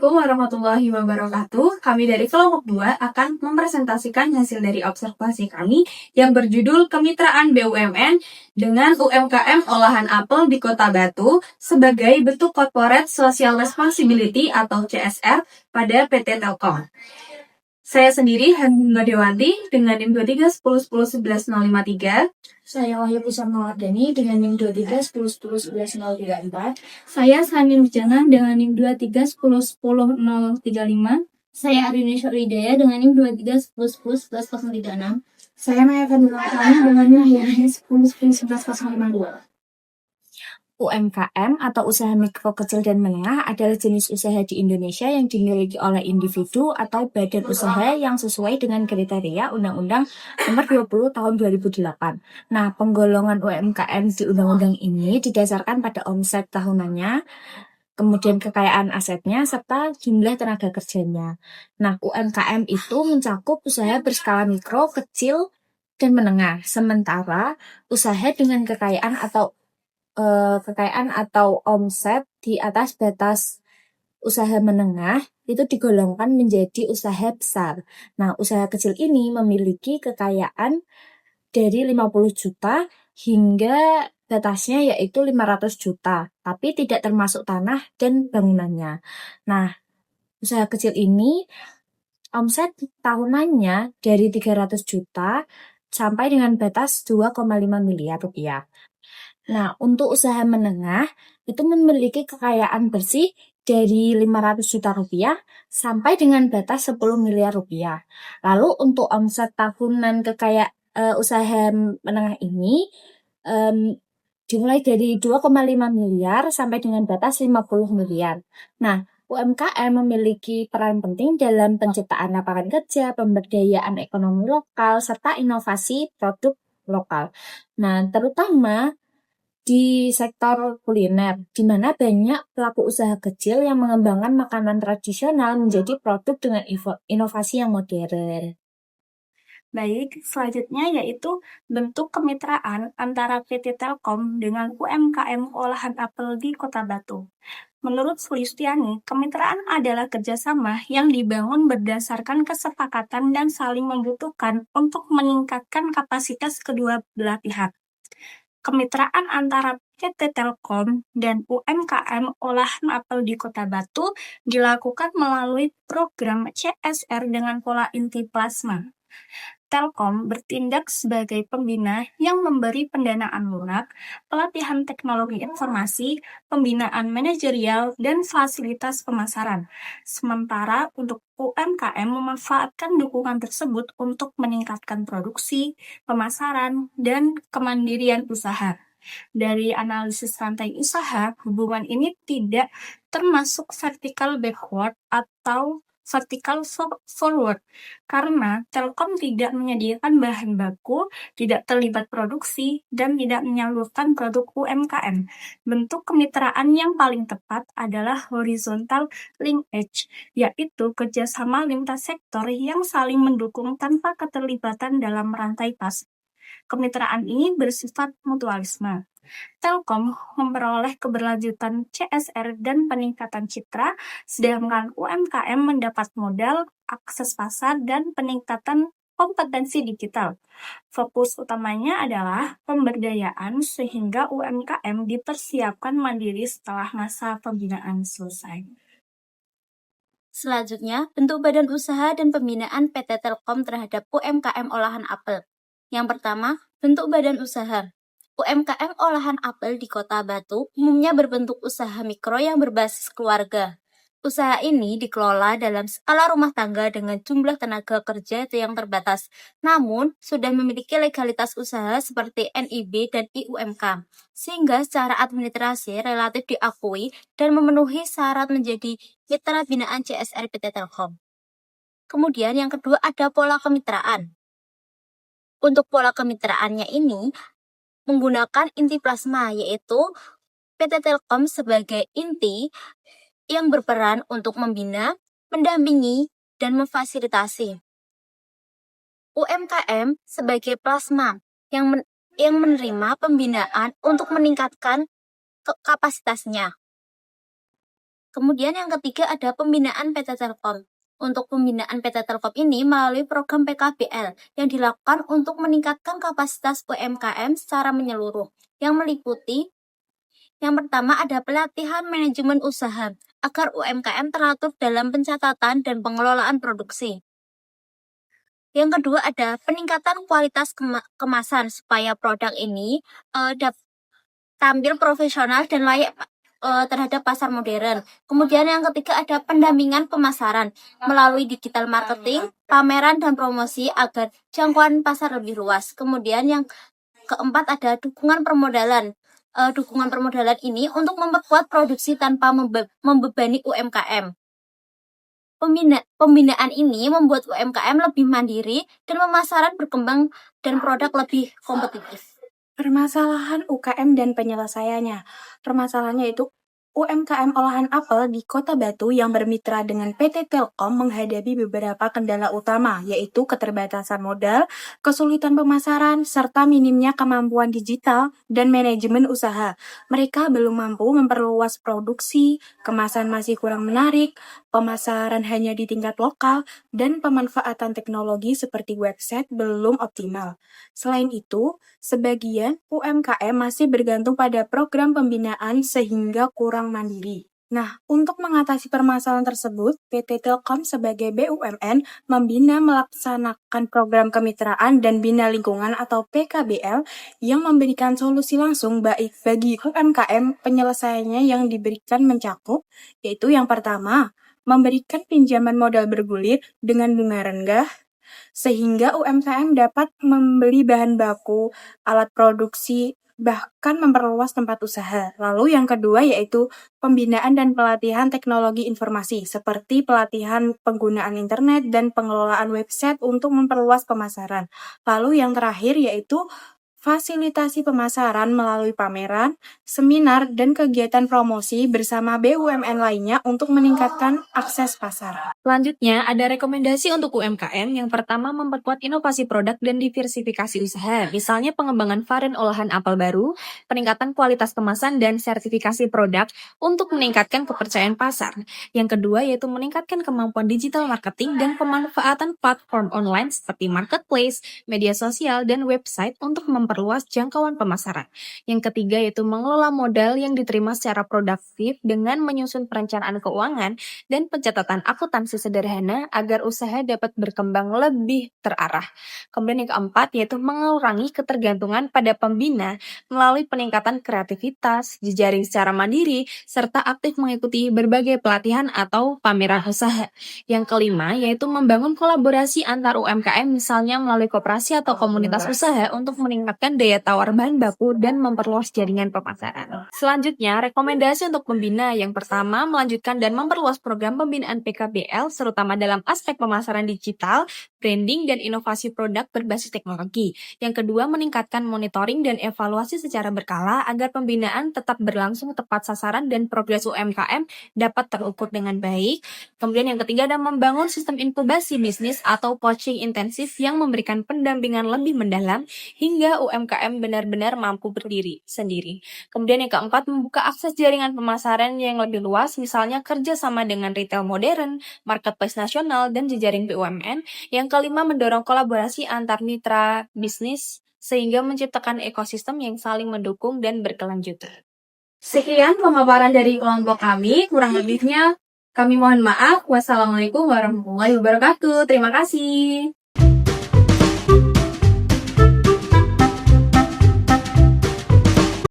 Assalamualaikum warahmatullahi wabarakatuh. Kami dari kelompok 2 akan mempresentasikan hasil dari observasi kami yang berjudul Kemitraan BUMN dengan UMKM Olahan Apel di Kota Batu sebagai bentuk Corporate Social Responsibility atau CSR pada PT Telkom. Saya sendiri Hanuna Dewanti dengan NIM 23 10 10 11 053. Saya Wahyu Pusarma Wardani dengan NIM 23 10 10 11 034. Saya Sani Mujana dengan NIM 23 10 10 035. Saya Arini Syuridaya dengan NIM 23 10 10 11 036. Saya Maya Fadila dengan NIM 10 10 11 052. UMKM atau usaha mikro kecil dan menengah adalah jenis usaha di Indonesia yang dimiliki oleh individu atau badan usaha yang sesuai dengan kriteria Undang-Undang Nomor 20 Tahun 2008. Nah, penggolongan UMKM di undang-undang ini didasarkan pada omset tahunannya, kemudian kekayaan asetnya, serta jumlah tenaga kerjanya. Nah, UMKM itu mencakup usaha berskala mikro, kecil, dan menengah. Sementara usaha dengan kekayaan atau omset di atas batas usaha menengah itu digolongkan menjadi usaha besar. Nah, usaha kecil ini memiliki kekayaan dari 50 juta hingga batasnya yaitu 500 juta, tapi tidak termasuk tanah dan bangunannya. Nah, usaha kecil ini omset tahunannya dari 300 juta sampai dengan batas 2,5 miliar rupiah. Nah, untuk usaha menengah itu memiliki kekayaan bersih dari 500 juta rupiah sampai dengan batas 10 miliar rupiah. Lalu untuk omset tahunan usaha menengah ini dimulai dari 2,5 miliar sampai dengan batas 50 miliar. Nah, UMKM memiliki peran penting dalam penciptaan lapangan kerja, pemberdayaan ekonomi lokal, serta inovasi produk lokal. Nah, terutama di sektor kuliner, di mana banyak pelaku usaha kecil yang mengembangkan makanan tradisional menjadi produk dengan inovasi yang modern. Baik, selanjutnya yaitu bentuk kemitraan antara PT Telkom dengan UMKM Olahan Apel di Kota Batu. Menurut Sulistiani, kemitraan adalah kerjasama yang dibangun berdasarkan kesepakatan dan saling membutuhkan untuk meningkatkan kapasitas kedua belah pihak. Kemitraan antara PT Telkom dan UMKM Olahan Apel di Kota Batu dilakukan melalui program CSR dengan pola inti plasma. Telkom bertindak sebagai pembina yang memberi pendanaan lunak, pelatihan teknologi informasi, pembinaan manajerial, dan fasilitas pemasaran. Sementara untuk UMKM memanfaatkan dukungan tersebut untuk meningkatkan produksi, pemasaran, dan kemandirian usaha. Dari analisis rantai usaha, hubungan ini tidak termasuk vertical backward atau vertical forward, karena Telkom tidak menyediakan bahan baku, tidak terlibat produksi, dan tidak menyalurkan produk UMKM. Bentuk kemitraan yang paling tepat adalah horizontal linkage, yaitu kerjasama lintas sektor yang saling mendukung tanpa keterlibatan dalam rantai pasar. Kemitraan ini bersifat mutualisme. Telkom memperoleh keberlanjutan CSR dan peningkatan citra, sedangkan UMKM mendapat modal, akses pasar, dan peningkatan kompetensi digital. Fokus utamanya adalah pemberdayaan sehingga UMKM dipersiapkan mandiri setelah masa pembinaan selesai. Selanjutnya, bentuk badan usaha dan pembinaan PT Telkom terhadap UMKM Olahan Apel. Yang pertama, bentuk badan usaha. UMKM Olahan Apel di Kota Batu umumnya berbentuk usaha mikro yang berbasis keluarga. Usaha ini dikelola dalam skala rumah tangga dengan jumlah tenaga kerja yang terbatas, namun sudah memiliki legalitas usaha seperti NIB dan IUMK, sehingga secara administrasi relatif diakui dan memenuhi syarat menjadi mitra binaan CSR PT Telkom. Kemudian yang kedua ada pola kemitraan. Untuk pola kemitraannya ini menggunakan inti plasma, yaitu PT Telkom sebagai inti yang berperan untuk membina, mendampingi, dan memfasilitasi. UMKM sebagai plasma yang menerima pembinaan untuk meningkatkan kapasitasnya. Kemudian yang ketiga ada pembinaan PT Telkom. Untuk pembinaan PT Telkom ini melalui program PKBL yang dilakukan untuk meningkatkan kapasitas UMKM secara menyeluruh, yang meliputi yang pertama ada pelatihan manajemen usaha agar UMKM teratur dalam pencatatan dan pengelolaan produksi. Yang kedua ada peningkatan kualitas kemasan supaya produk ini tampil profesional dan layak terhadap pasar modern. Kemudian yang ketiga ada pendampingan pemasaran melalui digital marketing, pameran dan promosi agar jangkauan pasar lebih luas. Kemudian yang keempat ada dukungan permodalan. Dukungan permodalan ini untuk memperkuat produksi tanpa membebani UMKM. Pembinaan ini membuat UMKM lebih mandiri dan pemasaran berkembang dan produk lebih kompetitif. Permasalahan UKM dan penyelesaiannya. Permasalahannya itu UMKM olahan apel di Kota Batu yang bermitra dengan PT Telkom menghadapi beberapa kendala utama, yaitu keterbatasan modal, kesulitan pemasaran, serta minimnya kemampuan digital dan manajemen usaha. Mereka belum mampu memperluas produksi, kemasan masih kurang menarik, pemasaran hanya di tingkat lokal, dan pemanfaatan teknologi seperti website belum optimal. Selain itu, sebagian UMKM masih bergantung pada program pembinaan sehingga kurang mandiri. Nah, untuk mengatasi permasalahan tersebut, PT Telkom sebagai BUMN membina melaksanakan program kemitraan dan bina lingkungan atau PKBL yang memberikan solusi langsung baik bagi UMKM. Penyelesaiannya yang diberikan mencakup, yaitu yang pertama, memberikan pinjaman modal bergulir dengan bunga rendah, sehingga UMKM dapat membeli bahan baku, alat produksi, bahkan memperluas tempat usaha. Lalu yang kedua yaitu pembinaan dan pelatihan teknologi informasi, seperti pelatihan penggunaan internet dan pengelolaan website untuk memperluas pemasaran. Lalu yang terakhir yaitu fasilitasi pemasaran melalui pameran, seminar, dan kegiatan promosi bersama BUMN lainnya untuk meningkatkan akses pasar. Selanjutnya, ada rekomendasi untuk UMKM. Yang pertama, memperkuat inovasi produk dan diversifikasi usaha. Misalnya pengembangan varian olahan apel baru, peningkatan kualitas kemasan, dan sertifikasi produk untuk meningkatkan kepercayaan pasar. Yang kedua, yaitu meningkatkan kemampuan digital marketing dan pemanfaatan platform online seperti marketplace, media sosial, dan website untuk memperluas jangkauan pemasaran. Yang ketiga, yaitu mengelola modal yang diterima secara produktif dengan menyusun perencanaan keuangan dan pencatatan akuntansi sederhana agar usaha dapat berkembang lebih terarah. Kemudian yang keempat yaitu mengurangi ketergantungan pada pembina melalui peningkatan kreativitas, jejaring secara mandiri, serta aktif mengikuti berbagai pelatihan atau pameran usaha. Yang kelima yaitu membangun kolaborasi antar UMKM misalnya melalui koperasi atau komunitas usaha untuk meningkatkan daya tawar bahan baku dan memperluas jaringan pemasaran. Selanjutnya, rekomendasi untuk pembina yang pertama melanjutkan dan memperluas program pembinaan PKBL terutama dalam aspek pemasaran digital, branding, dan inovasi produk berbasis teknologi. Yang kedua, meningkatkan monitoring dan evaluasi secara berkala agar pembinaan tetap berlangsung tepat sasaran dan progres UMKM dapat terukur dengan baik. Kemudian yang ketiga adalah membangun sistem inkubasi bisnis atau coaching intensif yang memberikan pendampingan lebih mendalam hingga UMKM benar-benar mampu berdiri sendiri. Kemudian yang keempat, membuka akses jaringan pemasaran yang lebih luas, misalnya kerja sama dengan retail modern, marketplace nasional, dan jejaring BUMN. Yang kelima, mendorong kolaborasi antar mitra bisnis sehingga menciptakan ekosistem yang saling mendukung dan berkelanjutan. Sekian pemaparan dari kelompok kami, kurang lebihnya kami mohon maaf. Wassalamualaikum warahmatullahi wabarakatuh. Terima kasih.